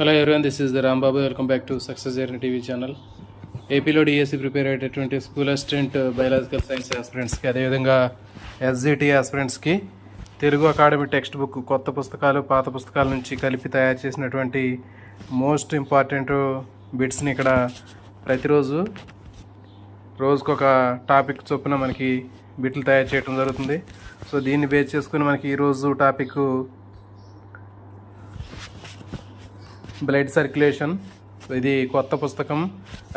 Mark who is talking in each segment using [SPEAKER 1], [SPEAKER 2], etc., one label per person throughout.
[SPEAKER 1] Hello everyone, this is the Ram Babu. Welcome back to Success Journey TV channel. ఏపీలో DSC prepare అయ్యేటటువంటి school assistant biological science ఆస్పిరెంట్స్కి అదేవిధంగా SGT ఆస్పిరెంట్స్కి Telugu academy text book కొత్త పుస్తకాలు పాత పుస్తకాల నుంచి కలిపి తయారు చేసినటువంటి మోస్ట్ ఇంపార్టెంట్ బిట్స్ని ఇక్కడ ప్రతిరోజు రోజుకొక టాపిక్ చొప్పున మనకి బిట్లు తయారు చేయడం జరుగుతుంది. సో దీన్ని బేస్ చేసుకుని మనకి ఈరోజు టాపిక్ బ్లడ్ సర్క్యులేషన్. ఇది కొత్త పుస్తకం,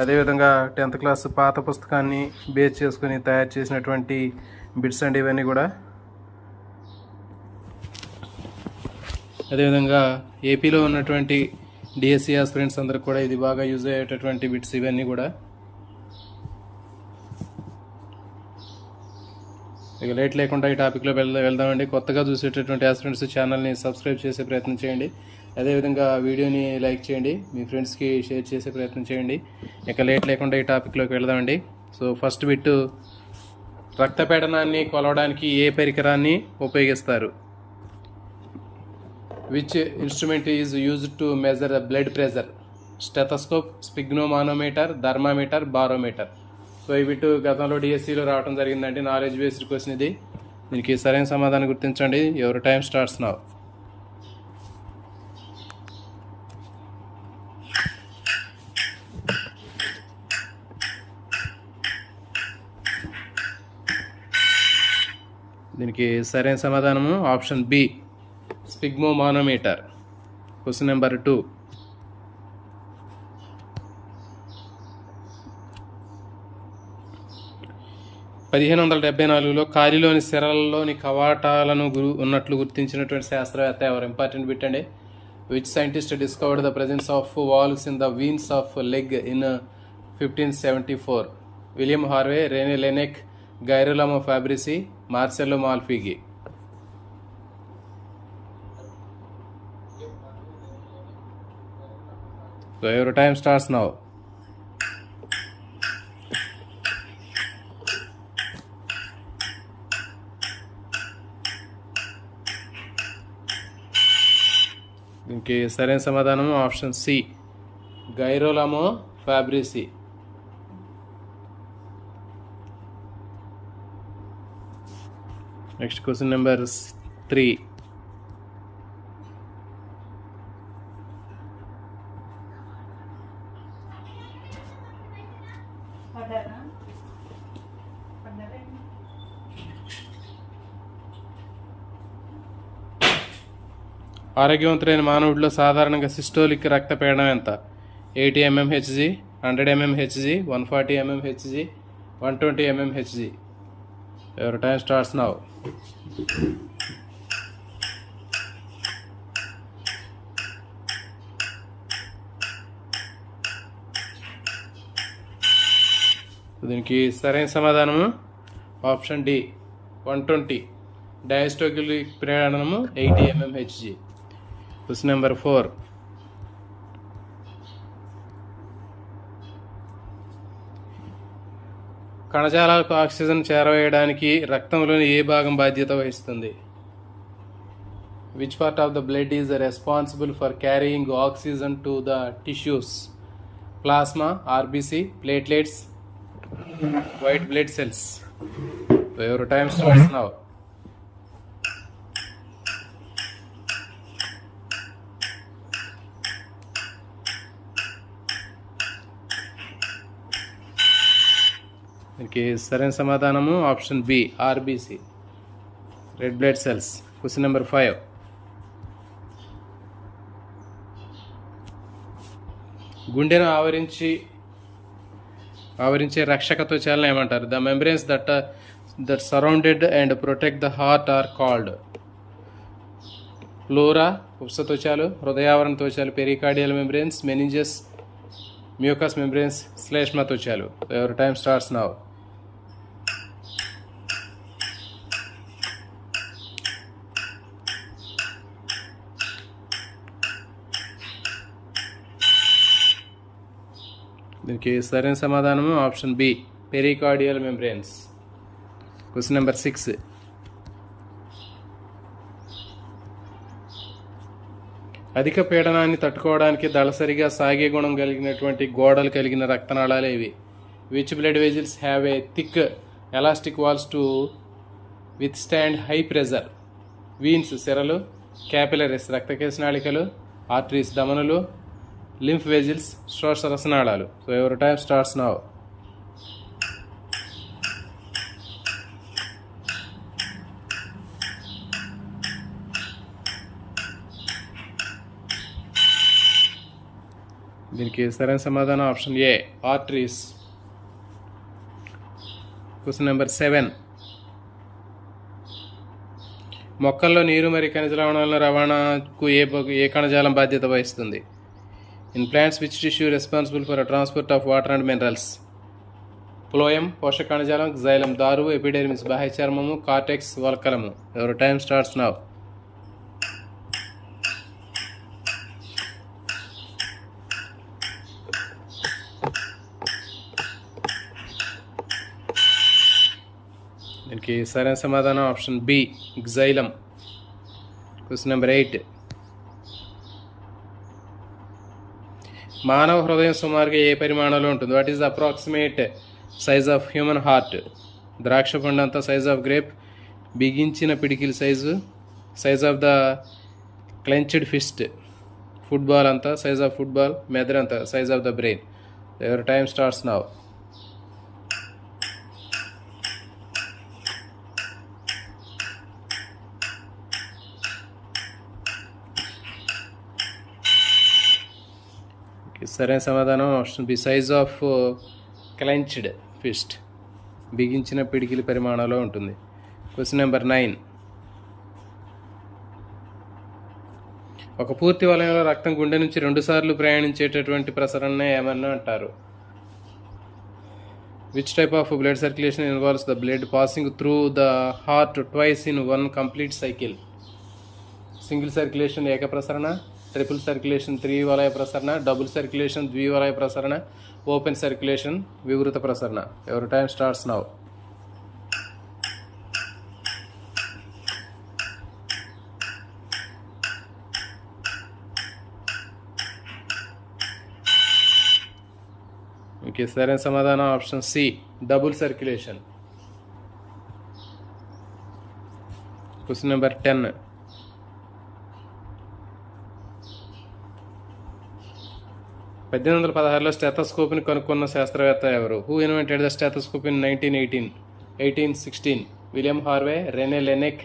[SPEAKER 1] అదేవిధంగా 10th క్లాస్ పాత పుస్తకాన్ని బేస్ చేసుకుని తయారు చేసినటువంటి బిట్స్ అండి ఇవన్నీ కూడా. అదేవిధంగా ఏపీలో ఉన్నటువంటి డిఎస్సి ఆస్పిరెంట్స్ అందరికి కూడా ఇది బాగా యూజ్ అయ్యేటటువంటి బిట్స్ ఇవన్నీ కూడా. ఇక లేట్ లేకుండా ఈ టాపిక్లో వెళ్దామండి. కొత్తగా చూసేటటువంటి ఆస్పిరెంట్స్ ఛానల్ని సబ్స్క్రైబ్ చేసే ప్రయత్నం చేయండి. అదేవిధంగా వీడియోని లైక్ చేయండి, మీ ఫ్రెండ్స్కి షేర్ చేసే ప్రయత్నం చేయండి. ఇక లేట్ లేకుండా ఈ టాపిక్లోకి వెళ్దామండి. సో ఫస్ట్ బిట్, రక్తపీడనాన్ని కొలవడానికి ఏ పరికరాన్ని ఉపయోగిస్తారు? Which instrument is used to measure the blood pressure? Stethoscope, sphygmomanometer, thermometer, barometer. So ఈ బిట్ గతంలో డిఎస్సిలో రావడం జరిగిందండి. నాలెడ్జ్ బేస్డ్ క్వశ్చన్ ఇది. దీనికి సరైన సమాధానం గుర్తించండి. Your time starts now. దీనికి సరైన సమాధానము option B, sphygmomanometer. Question number 2. (1574) కాలిలోని సిరలలోని కవాటాలను ఉన్నట్లు గుర్తించినటువంటి శాస్త్రవేత్త ఎవరు? ఇంపార్టెంట్ బిట్ అండి. Which scientist discovered the presence of valves in the veins of leg in 1574? William Harvey, Rene Laennec, Girolamo Fabrici, Marcello Malpighi. So your time starts now. దీనికి సరైన సమాధానం option C, Girolamo Fabrici. Next question number 3. ఆరోగ్యవంతులైన మానవుడిలో సాధారణంగా systolic రక్తపీడనం ఎంత? 80 mmHg, 100 mmHg, 140 mmHg, 120 mmHg. Your time starts now. దీనికి సరైన సమాధానము ఆప్షన్ డి, 120. డయాస్టోలిక్ పీడనము 80 mmHg. Question number 4. కణజాలాలకు ఆక్సిజన్ చేరవేయడానికి రక్తంలోని ఏ భాగం బాధ్యత వహిస్తుంది? Which part of the blood is responsible for carrying oxygen to the tissues? Plasma, RBC, platelets, white blood cells. Your time starts now. దీనికి సరైన సమాధానము option B, RBC, red blood cells. Question number 5. గుండెను ఆవరించే రక్షక త్వచాలను ఏమంటారు? The membranes that surrounded and protect the heart are called? Pleura, ఉపస త్వచాలు, హృదయావరణ త్వచాలు, pericardial membranes, meninges, mucous membranes, శ్లేష్మ త్వచాలు. Your time starts now. దీనికి సరైన సమాధానము option B, pericardial membranes. Question number 6. అధిక పీడనాన్ని తట్టుకోవడానికి దళసరిగా సాగే గుణం కలిగినటువంటి గోడలు కలిగిన రక్తనాళాలే ఇవి. Which blood vessels have a thick elastic walls to withstand high pressure? Veins సిరలు, క్యాపిలరీస్ రక్తకేశనాళికలు, ఆర్టరీస్ ధమనులు, లింఫ్ వెజిల్స్ శ్వాస రసనాళాలు. So your time starts now. దీనికి సరైన సమాధానం option A, arteries. Question number 7. మొక్కల్లో నీరు మరియు ఖనిజ లవణాల రవాణాకు ఏ కణజాలం బాధ్యత వహిస్తుంది? In plants which tissue responsible for transport of water and minerals? Phloem పోషక కణజాలం, జైలం దారు, ఎపిడెర్మిస్ బాహ్య చర్మము, కార్టెక్స్ వల్కలము. Your time starts now. దీనికి సరైన సమాధానం option B, xylem. Question number 8. మానవ హృదయం సుమారుగా ఏ పరిమాణంలో ఉంటుంది? What is the approximate size of human heart? ద్రాక్ష పండు అంతా సైజ్ ఆఫ్ గ్రేప్, బిగించిన పిడికిల్ size, size of the clenched fist, football అంతా సైజ్ ఆఫ్ ఫుట్బాల్, మెదడు అంతా size of the brain. Your time starts now. సరైన సమాధానం option B, size of clenched fist, బిగించిన పిడికిలి పరిమాణంలో ఉంటుంది. Question number 9. ఒక పూర్తి వలయంలో రక్తం గుండె నుంచి 2 సార్లు ప్రయాణించేటటువంటి ప్రసరణనే ఏమన్నా అంటారు? Which type of blood circulation involves the blood passing through the heart twice in one complete cycle? Single circulation ఏక ప్రసరణ, ట్రిపుల్ సర్క్యులేషన్ త్రివలయ ప్రసరణ, డబుల్ సర్క్యులేషన్ ద్వివలయ ప్రసరణ, ఓపెన్ సర్క్యులేషన్ వివృత ప్రసరణ. Your time starts now. Okay, సరైన సమాధానం option C, double circulation. Question number 10. 1816లో స్టెథోస్కోప్ని కనుక్కున్న శాస్త్రవేత్త ఎవరు? Who invented the stethoscope in 1918, 1816? William Harvey, Rene Laennec,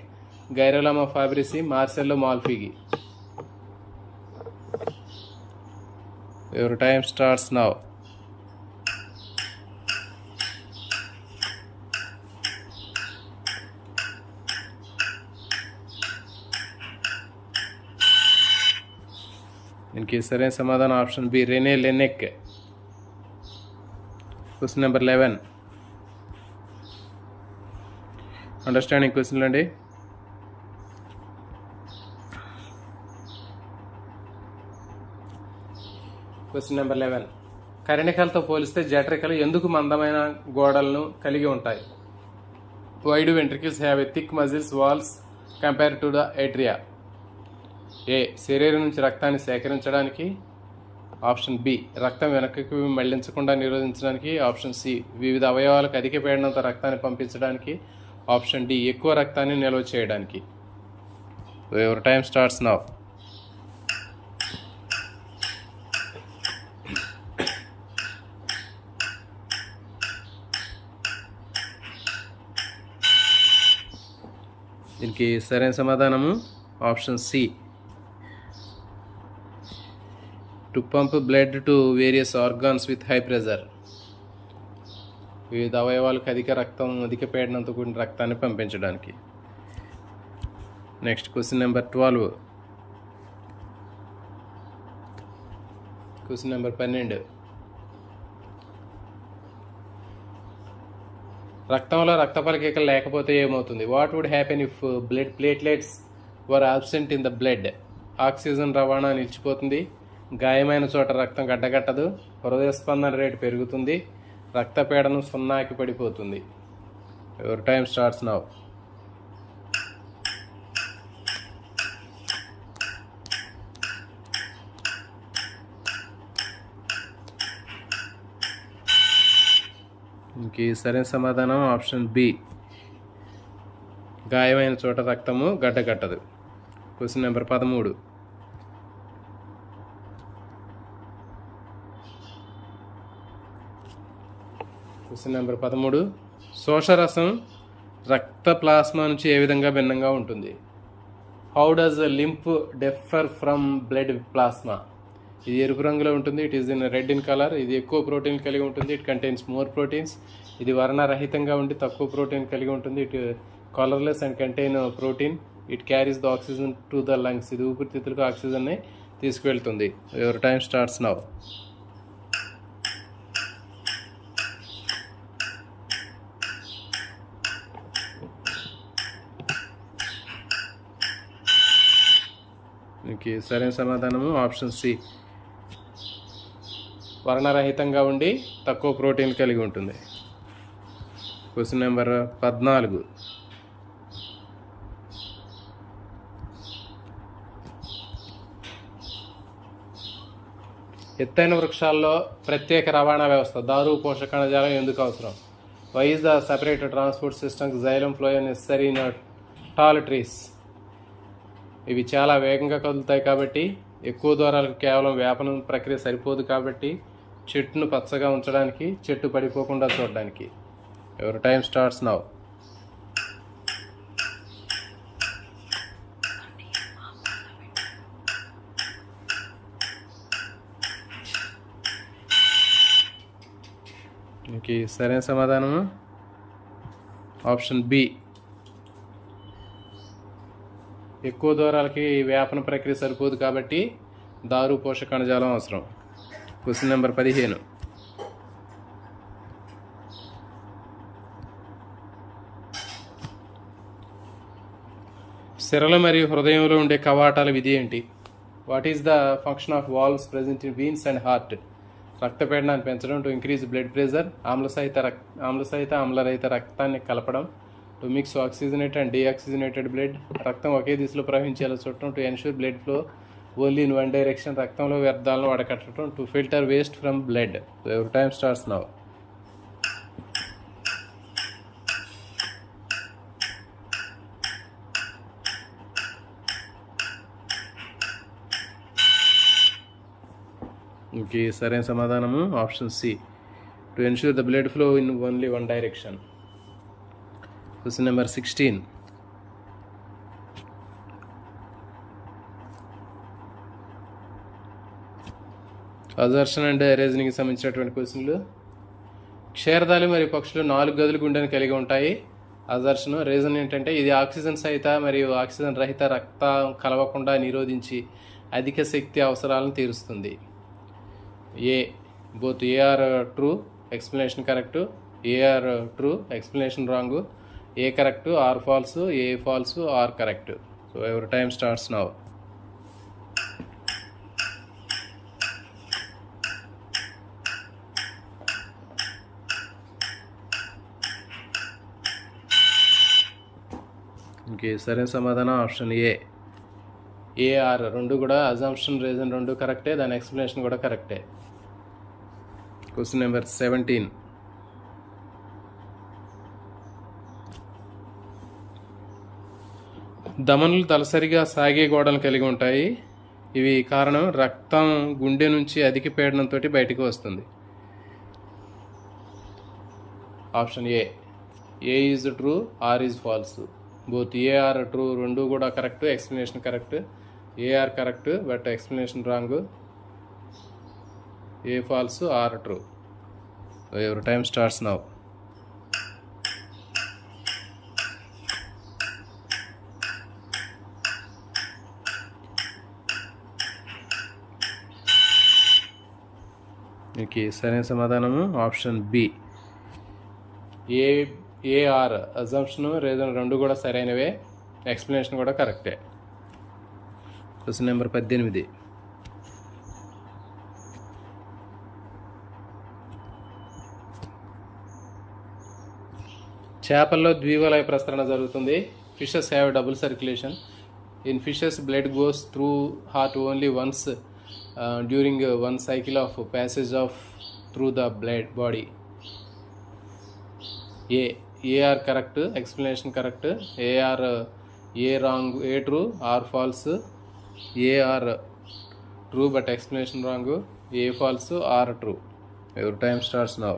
[SPEAKER 1] Girolamo Fabrici, Marcello Malpighi. Your time starts now. దీనికి సరైన సమాధానం option B, René Laennec. Question number 11. Understanding క్వశ్చన్లు అండి. Question number 11. కర్ణికలతో పోలిస్తే జఠరికలు ఎందుకు మందమైన గోడలను కలిగి ఉంటాయి? Why do ventricles have a thick muscles walls compare to the atria? A, శరీరం నుంచి రక్తాన్ని సేకరించడానికి. ఆప్షన్ బి, రక్తం వెనక్కి మళ్లించకుండా నిరోధించడానికి. ఆప్షన్ సి, వివిధ అవయవాలకు అధిక పీడనంతో రక్తాన్ని పంపించడానికి. ఆప్షన్ డి, ఎక్కువ రక్తాన్ని నిల్వ చేయడానికి. Your time starts now. దీనికి సరైన సమాధానము option C, to pump blood to various organs with high pressure. వివిధ అవయవాలకు అధిక పీడనంతో కూడిన రక్తాన్ని పంపించడానికి. Next question number 12. Question number 12. రక్తంలో రక్త పలకికలు లేకపోతే ఏమవుతుంది? What would happen if blood platelets were absent in the blood? Oxygen రవాణా నిలిచిపోతుంది, గాయమైన చోట రక్తం గడ్డగట్టదు, హృదయ స్పందన రేటు పెరుగుతుంది, రక్తపీడనం 0కి పడిపోతుంది. Your time starts now. ఇంక సరైన సమాధానం ఆప్షన్ బి. గాయమైన చోట రక్తము గడ్డకట్టదు. Question number 13. Question number 13. శోషరసం రక్త ప్లాస్మా నుంచి ఏ విధంగా భిన్నంగా ఉంటుంది? How does lymph differ from blood plasma? ఇది ఎరుపు రంగులో ఉంటుంది. It is in red in colour. ఇది ఎక్కువ ప్రోటీన్ కలిగి ఉంటుంది. It contains more proteins. ఇది వర్ణరహితంగా ఉండి తక్కువ ప్రోటీన్ కలిగి ఉంటుంది. It colourless and contain protein. It carries the oxygen to the lungs. ఇది ఊపిరితిత్తులకు ఆక్సిజన్ని తీసుకువెళ్తుంది. Your time starts now. Okay, సరైన సమాధానము ఆప్షన్ సి. వర్ణరహితంగా ఉండి తక్కువ ప్రోటీన్ కలిగి ఉంటుంది. Question number 14. ఎత్తైన వృక్షాల్లో ప్రత్యేక రవాణా వ్యవస్థ దారు పోషక కణజాలం ఎందుకు అవసరం? Why is the separate transport system xylem phloem necessary in tall trees? ఇవి చాలా వేగంగా కదులుతాయి కాబట్టి, ఎక్కువ దూరాలకు కేవలం వేపనం ప్రక్రియ సరిపోదు కాబట్టి, చెట్టును పచ్చగా ఉంచడానికి, చెట్టు పడిపోకుండా చూడడానికి. Your time starts now. Okay, సరైన సమాధానము ఆప్షన్ బి. ఎక్కువ దూరాలకి వేపన ప్రక్రియ సరిపోదు కాబట్టి దారు పోషక కణజాలం అవసరం. Question number 15. సిరలు మరియు హృదయంలో ఉండే కవాటాల విధి ఏంటి? What is the function of valves present in veins and heart? రక్తపీడనాన్ని పెంచడం, టు ఇంక్రీజ్ బ్లడ్ ప్రెషర్, ఆమ్లసహిత ఆమ్లరహిత రక్తాన్ని కలపడం, to mix oxygenated and deoxygenated blood, రక్తం ఒకే దిశలో ప్రవహించేలా చూడటం, to ensure blood flow only in one direction, రక్తంలో వ్యర్థాలను వడకట్టడం, to filter waste from blood. Your time starts now. Okay, సరైన సమాధానము option C. To ensure the blood flow in only one direction. Question number 16. Assertion and రీజనింగ్కి సంబంధించినటువంటి క్వశ్చన్లు. క్షీరదాలు మరియు పక్షులు 4 గదుల గుండెను కలిగి ఉంటాయి. అజర్షన్. రీజన్ ఏంటంటే ఇది ఆక్సిజన్ సహిత మరియు ఆక్సిజన్ రహిత రక్తం కలవకుండా నిరోధించి అధిక శక్తి అవసరాలను తీరుస్తుంది. A both A R true, explanation correct. A R true, explanation wrong. A correct, R false. A false, R correct. So your time starts now. Okay, సరైన సమాధానం ఆప్షన్ ఏ. ఏఆర్ రెండు కూడా అజంప్షన్ రీజన్ రెండు కరెక్టే, దాని ఎక్స్ప్లెనేషన్ కూడా కరెక్టే. Question number 17. ధమనులు తలసరిగా సాగే గోడలు కలిగి ఉంటాయి. ఇవి కారణం రక్తం గుండె నుంచి అధిక పీడనంతో బయటకు వస్తుంది. Option A. A is true, R is false. Both A R true రెండు కూడా correct, explanation correct. A R correct but explanation wrong. A false, R true. Your time starts now. Okay, సరైన సమాధానము option B. A R assumption reason రెండు కూడా సరైనవే, explanation కూడా కరెక్టే. Question number 18. చేపల్లో ద్వివలయ ప్రసరణ జరుగుతుంది. Fishes have double circulation. In fishes blood goes through heart only once during one cycle of passage of through the blood body. A R correct, explanation correct. A R A wrong, A true, R false. A R true but explanation wrong. A false, R true. Your time starts now.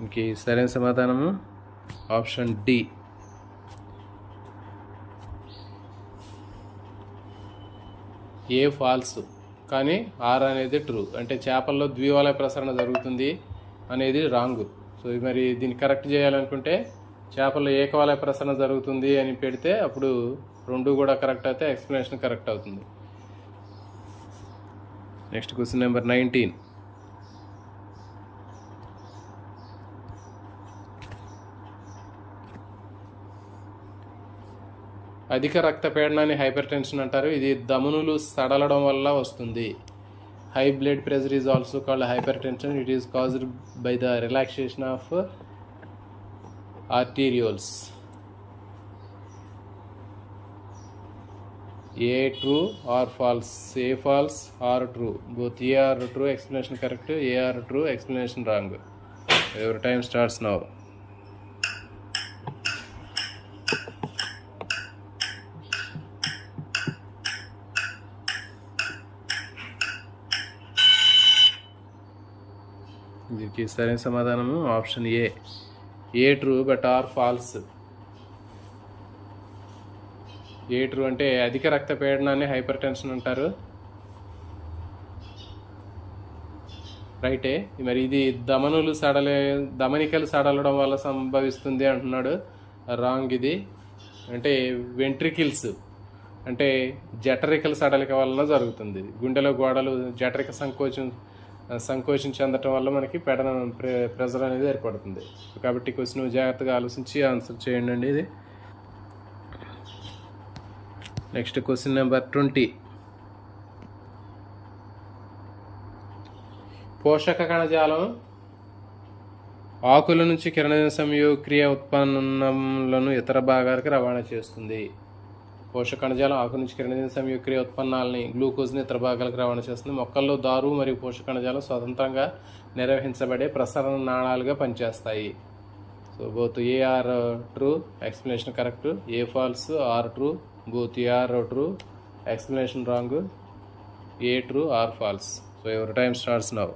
[SPEAKER 1] ఇంక సరైన సమాధానము option D. A false కానీ R అనేది true. అంటే చేపల్లో ద్వివలయ ప్రసరణ జరుగుతుంది అనేది రాంగ్. సో మరి దీన్ని కరెక్ట్ చేయాలనుకుంటే చేపల్లో ఏకవలయ ప్రసరణ జరుగుతుంది అని పెడితే అప్పుడు రెండు కూడా కరెక్ట్ అయితే ఎక్స్ప్లెనేషన్ కరెక్ట్ అవుతుంది. Next question number 19. అధిక రక్తపీడనాన్ని హైపర్ టెన్షన్ అంటారు. ఇది ధమనులు సడలడం వల్ల వస్తుంది. High blood pressure is also called hypertension. It is caused by the relaxation of arterioles. A true R false? A false, R true. Both A R true, explanation correct. A R true, explanation wrong. Your time starts now. దీనికి సరైన సమాధానము option A. A true but R false. A true అంటే అధిక రక్తపీడనాన్ని hyper tension అంటారు. రైటే. మరి ఇది ధమనికలు సడలడం వల్ల సంభవిస్తుంది అంటున్నాడు. రాంగ్ ఇది. అంటే వెంట్రికిల్స్ అంటే జఠరికల సడలిక వలన జరుగుతుంది. గుండెలో గోడలు జఠరిక సంకోచం చెందటం వల్ల మనకి ప్రెజర్ అనేది ఏర్పడుతుంది. కాబట్టి క్వశ్చన్ జాగ్రత్తగా ఆలోచించి ఆన్సర్ చేయండి అండి ఇది. Next question number 20. పోషక కణజాలం ఆకుల నుంచి కిరణజన్య సంయోగక్రియ ఉత్పన్నాలను ఇతర భాగాలకు రవాణా చేస్తుంది. పోషక కణజాలం ఆకు నుంచి కిరణజన్య సంయోగక్రియ ఉత్పన్నాలని, గ్లూకోజ్ని ఇతర భాగాలకు రవాణా చేస్తుంది. మొక్కల్లో దారు మరియు పోషక కణజాలం స్వతంత్రంగా నిర్వహించబడే ప్రసరణ నాళాలుగా పనిచేస్తాయి. So both A R true, explanation correct. A false, R true. Both A R true, explanation wrong. A true, R false. So your time starts now.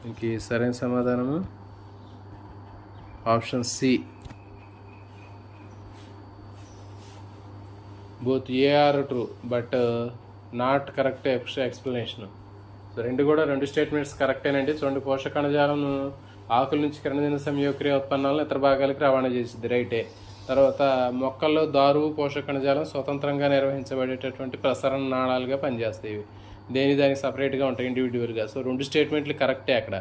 [SPEAKER 1] దీనికి సరైన సమాధానము option C. Both A R true but not correct explanation. So రెండు statements కరెక్టేనండి. చూడండి, పోషక కణజాలం ఆకుల నుంచి కిరణజన్య సంయోగక్రియ ఉత్పన్నాలను ఇతర భాగాలకు రవాణా చేసింది. రైటే. తర్వాత మొక్కల్లో దారువు పోషక కణజాలం స్వతంత్రంగా నిర్వహించబడేటటువంటి ప్రసరణ నాళాలుగా పనిచేస్తాయి. దానికి సపరేట్గా ఉంటాయి ఇండివిజువల్గా. సో రెండు స్టేట్మెంట్లు కరెక్టే అక్కడ,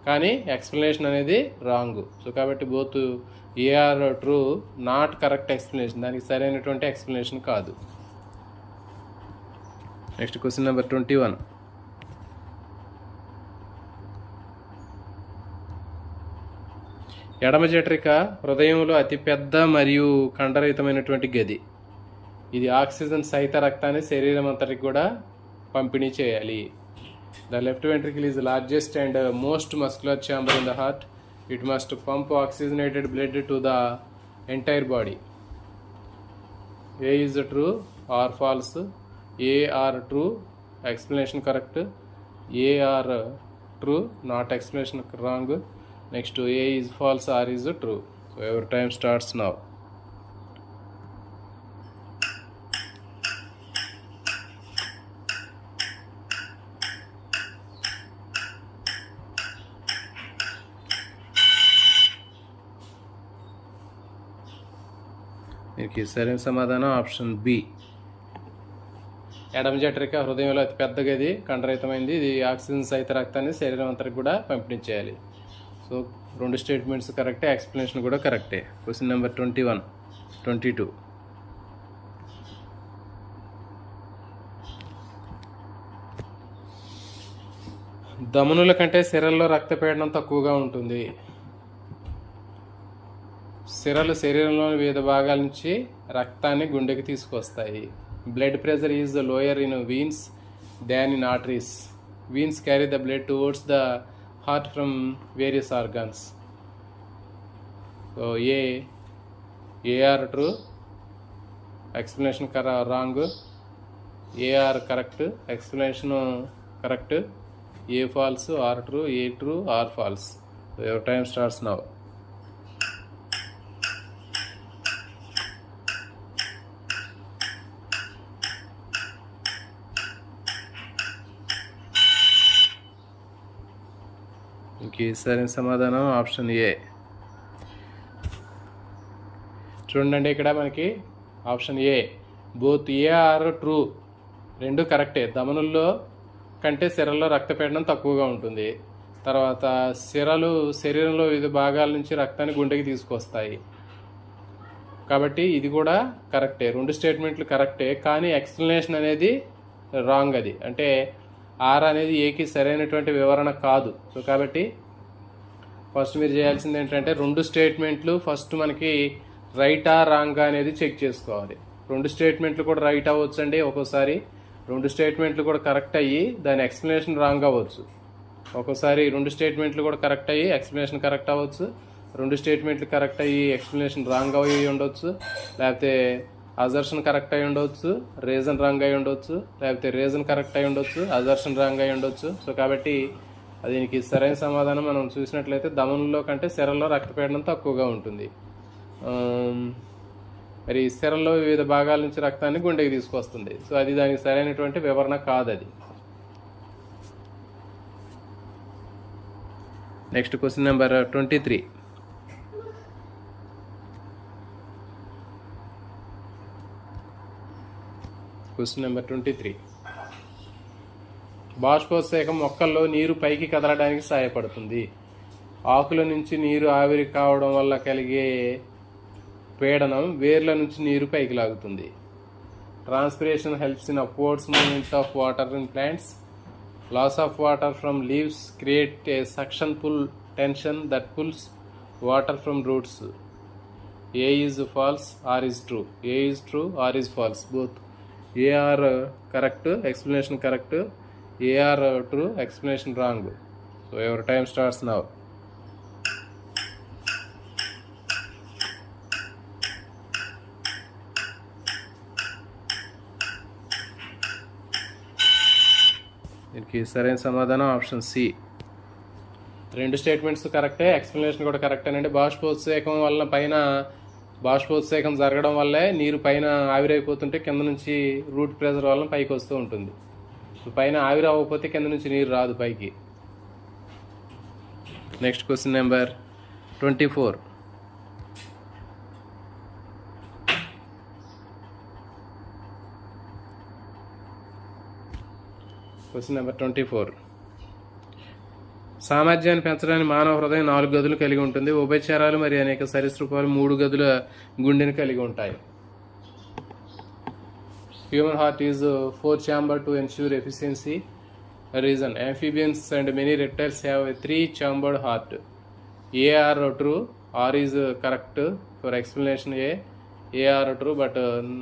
[SPEAKER 1] కానీ ఎక్స్ప్లెనేషన్ అనేది రాంగ్. సో కాబట్టి both A R true, not correct explanation. దానికి సరైనటువంటి ఎక్స్ప్లెనేషన్ కాదు. Next question number 21. ఎడమ జఠరిక హృదయంలో అతిపెద్ద మరియు కండరహితమైనటువంటి గది. ఇది ఆక్సిజన్ సహిత రక్తాన్ని శరీరం అంతటికి కూడా పంపిణీ చేయాలి. The left ventricle is largest and most muscular chamber in the heart. It must pump oxygenated blood to the entire body. A is true R false? A R true, explanation correct. A R true, not explanation wrong. Next A is false, R is true. So your time starts now. దీనికి సరైన సమాధానం option B. ఎడమ జఠరిక హృదయంలో అతి పెద్ద గది, కండరహితమైంది. ఇది oxygen సహిత రక్తాన్ని శరీరం అంతటికి కూడా పంపిణీ చేయాలి. సో రెండు స్టేట్మెంట్స్ కరెక్టే, ఎక్స్ప్లెనేషన్ కూడా కరెక్టే. Question number 21, 22. ధమనుల కంటే సిరల్లో రక్తపీడనం తక్కువగా ఉంటుంది. సిరలు శరీరంలోని వివిధ భాగాల నుంచి రక్తాన్ని గుండెకి తీసుకొస్తాయి. Blood pressure is lower in veins than in arteries. Veins carry the blood towards the heart from various organs. So A R true, explanation wrong, A R correct, explanation correct, A false, R true, A true, R false. So your time starts now. ఇంకే సరైన సమాధానం option ఏ. చూడండి ఇక్కడ మనకి option A, both A R true, రెండు కరెక్టే. ధమనుల్లో కంటే సిరల్లో రక్తపీడనం తక్కువగా ఉంటుంది. తర్వాత సిరలు శరీరంలో వివిధ భాగాల నుంచి రక్తాన్ని గుండెకి తీసుకొస్తాయి కాబట్టి ఇది కూడా కరెక్టే. రెండు స్టేట్మెంట్లు కరెక్టే, కానీ ఎక్స్ప్లెనేషన్ అనేది రాంగ్. అది అంటే ఆర్ అనేది ఏకి సరైనటువంటి వివరణ కాదు. సో కాబట్టి ఫస్ట్ మీరు చేయాల్సింది ఏంటంటే రెండు స్టేట్మెంట్లు ఫస్ట్ మనకి రైటా రాంగా అనేది చెక్ చేసుకోవాలి. రెండు స్టేట్మెంట్లు కూడా రైట్ అవ్వచ్చండి, ఒక్కోసారి రెండు స్టేట్మెంట్లు కూడా కరెక్ట్ అయ్యి దాని ఎక్స్ప్లెనేషన్ రాంగ్ అవ్వచ్చు. ఒక్కోసారి రెండు స్టేట్మెంట్లు కూడా కరెక్ట్ అయ్యి ఎక్స్ప్లెనేషన్ కరెక్ట్ అవ్వచ్చు, రెండు స్టేట్మెంట్లు కరెక్ట్ అయ్యి ఎక్స్ప్లెనేషన్ రాంగ్ అయ్యి ఉండొచ్చు, లేకపోతే అజర్షన్ కరెక్ట్ అయి ఉండొచ్చు, రీజన్ రాంగ్ అయి ఉండొచ్చు, లేకపోతే రీజన్ కరెక్ట్ అయి ఉండొచ్చు, అజర్షన్ రాంగ్ అయి ఉండొచ్చు. సో కాబట్టి దీనికి సరైన సమాధానం మనం చూసినట్లయితే ధమనుల్లో కంటే సిరల్లో రక్తపీడనం తక్కువగా ఉంటుంది. మరి సిరల్లో వివిధ భాగాల నుంచి రక్తాన్ని గుండెకి తీసుకొస్తుంది. సో అది దానికి సరైనటువంటి వివరణ కాదు అది. Next question number 23. Question number 23. బాష్పోత్సేకం మొక్కల్లో నీరు పైకి కదలడానికి సహాయపడుతుంది. ఆకుల నుంచి నీరు ఆవిరి కావడం వల్ల కలిగే పీడనం వేర్ల నుంచి నీరు పైకి లాగుతుంది. Transpiration helps in upwards movement of water in plants. Loss of water from leaves create a suction pull tension that pulls water from roots. A is false, R is true. A is true, R is false. Both A are correct, explanation correct. A are true, explanation wrong. So your time starts now. దీనికి సరైన సమాధానం option C. రెండు statements కరెక్టే, explanation కూడా కరెక్టేనండి. బాష్పోత్సేకం వల్ల పైన బాష్పోత్సేకం జరగడం వల్లే నీరు పైన ఆవిరైపోతుంటే కింద నుంచి రూట్ ప్రెషర్ వల్ల పైకి వస్తూ ఉంటుంది. పైన ఆవిరి అవ్వకపోతే కింద నుంచి నీరు రాదు పైకి. Next question number 24. Question number 24. సామర్థ్యాన్ని పెంచడానికి మానవ హృదయం 4 గదులు కలిగి ఉంటుంది. ఉభయచరాలు మరియు అనేక సరీసృపాలు 3 గదుల గుండెని కలిగి ఉంటాయి. Human heart is 4 chamber to ensure efficiency. Reason: amphibians and many reptiles have a 3-chambered heart. A are true, R is correct for explanation A. A are true but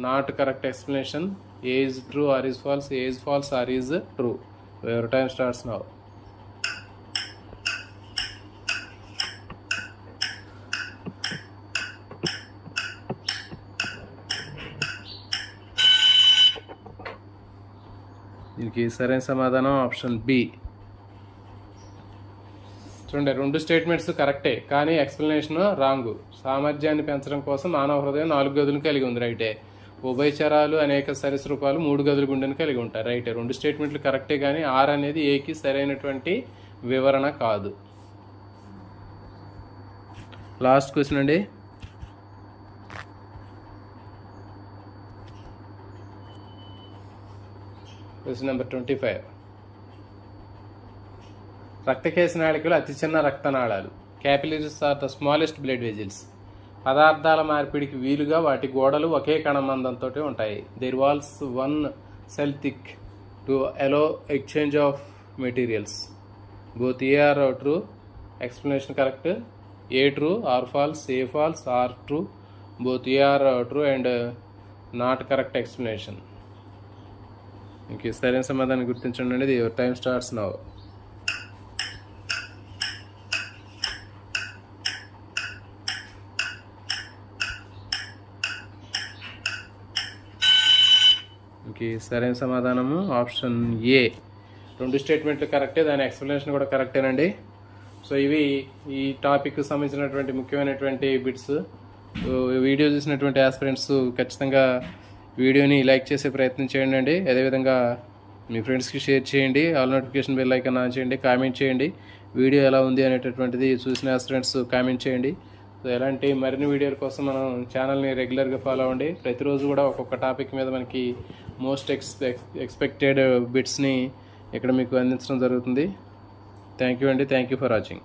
[SPEAKER 1] not correct explanation. A is true, R is false. A is false, R is true. So your time starts now. దీనికి సరైన సమాధానం option B. చూడండి రెండు statements కరెక్టే, కానీ explanation wrong. సామర్థ్యాన్ని పెంచడం కోసం మానవ హృదయం 4 గదులు కలిగి ఉంది, రైటే. ఉభయచరాలు అనేక సరీసృపాలు 3 గదుల గుండెను కలిగి ఉంటాయి, రైటే. రెండు స్టేట్మెంట్లు కరెక్టే, కానీ ఆర్ అనేది ఏకి సరైనటువంటి వివరణ కాదు. లాస్ట్ క్వశ్చన్ అండి. Question number 25. రక్తకేశ నాళికలు అతి చిన్న రక్తనాళాలు. Capillaries are the smallest blood vessels. పదార్థాల మార్పిడికి వీలుగా వాటి గోడలు ఒకే కణమందంతో ఉంటాయి. Their walls 1 cell thick to allow exchange of materials. both A are true, explanation correct, A true, R false, A false, R true, both A are true and not correct explanation. Okay, సరైన సమాధానం గుర్తించండి. Your time starts now. Okay, సరైన సమాధానము option ఏ. 2 స్టేట్మెంట్లు కరెక్టే, దాని explanation కూడా కరెక్టేనండి. సో ఇవి ఈ టాపిక్ సంబంధించినటువంటి ముఖ్యమైనటువంటి బిట్స్. వీడియో చూసినటువంటి ఆస్పిరెంట్స్ ఖచ్చితంగా వీడియోని లైక్ చేసే ప్రయత్నం చేయండి. అదేవిధంగా మీ ఫ్రెండ్స్కి షేర్ చేయండి. All notification bell icon on చేయండి. కామెంట్ చేయండి వీడియో ఎలా ఉంది అనేటటువంటిది. చూసిన ఆస్పిరెంట్స్ కామెంట్ చేయండి. సో ఎలాంటి మరిన్ని వీడియోల కోసం మనం ఛానల్ని రెగ్యులర్గా ఫాలో అవ్వండి. ప్రతిరోజు కూడా ఒక్కొక్క టాపిక్ మీద మనకి మోస్ట్ ఎక్స్పెక్టెడ్ బిట్స్ని ఇక్కడ మీకు అందించడం జరుగుతుంది. థ్యాంక్ యూ అండి. Thank you for watching.